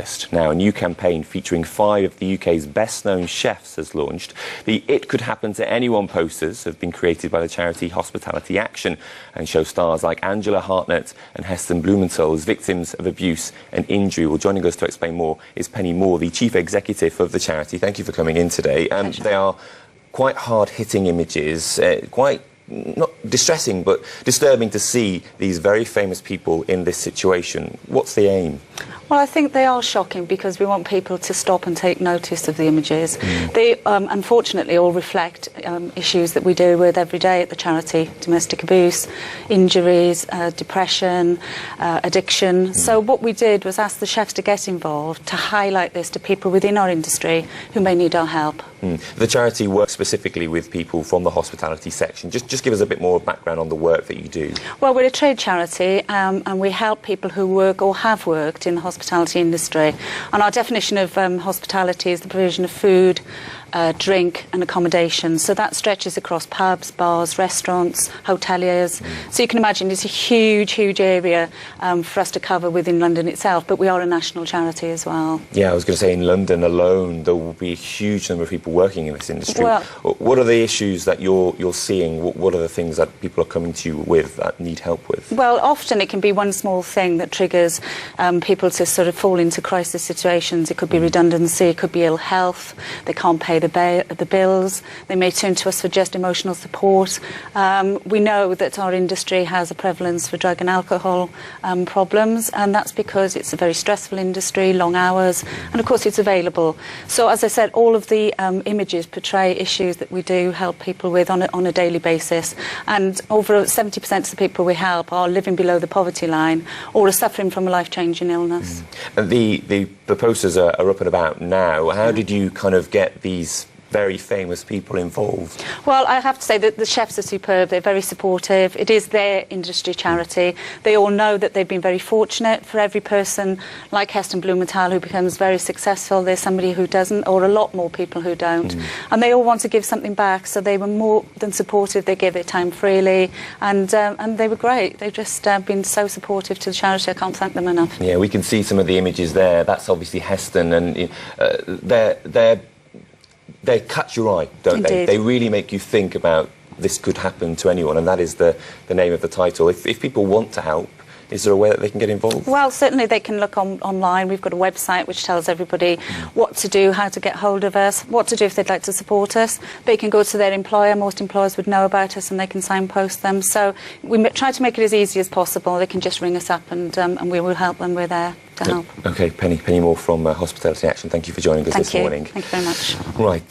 August. Now, a new campaign featuring 5 of the UK's best-known chefs has launched. The It Could Happen to Anyone posters have been created by the charity Hospitality Action and show stars like Angela Hartnett and Heston Blumenthal as victims of abuse and injury. Well, joining us to explain more is Penny Moore, the Chief Executive of the charity. Thank you for coming in today. They are quite hard-hitting images, quite not distressing, but disturbing to see these very famous people in this situation. What's the aim? Well, I think they are shocking because we want people to stop and take notice of the images. They, unfortunately, all reflect issues that we deal with every day at the charity: domestic abuse, injuries, depression, addiction. So what we did was ask the chefs to get involved, to highlight this to people within our industry who may need our help. The charity works specifically with people from the hospitality section. Just give us a bit more background on the work that you do. Well, we're a trade charity and we help people who work or have worked in the hospitality industry. And our definition of hospitality is the provision of food, drink and accommodation. So that stretches across pubs, bars, restaurants, hoteliers. So you can imagine it's a huge, huge area for us to cover within London itself, but we are a national charity as well. Yeah, I was going to say in London alone there will be a huge number of people working in this industry. Well, what are the issues that you're seeing? What are the things that people are coming to you with that need help with? Well, often it can be one small thing that triggers people to sort of fall into crisis situations. It could be redundancy, it could be ill health, they can't pay the bills, they may turn to us for just emotional support. We know that our industry has a prevalence for drug and alcohol problems, and that's because it's a very stressful industry, long hours, and of course it's available. So as I said, all of the images portray issues that we do help people with on a daily basis, and over 70% of the people we help are living below the poverty line or are suffering from a life-changing illness. And the posters are up and about now. How did you kind of get these very famous people involved? Well, I have to say that the chefs are superb. They're very supportive. It is their industry charity. They all know that they've been very fortunate. For every person like Heston Blumenthal who becomes very successful, there's somebody who doesn't, or a lot more people who don't. And they all want to give something back, so they were more than supportive. They gave their time freely, and they were great. They've just been so supportive to the charity. I can't thank them enough. Yeah, we can see some of the images there. That's obviously Heston, and they catch your eye, don't Indeed. they? They really make you think about this could happen to anyone, and that is the name of the title. If people want to help, is there a way that they can get involved? Well, certainly they can look online. We've got a website which tells everybody what to do, how to get hold of us, what to do if they'd like to support us. They can go to their employer. Most employers would know about us and they can signpost them. So we try to make it as easy as possible. They can just ring us up and we will help when we're there to help. OK, Penny Moore from Hospitality Action, thank you for joining us this morning. Thank you very much. Right,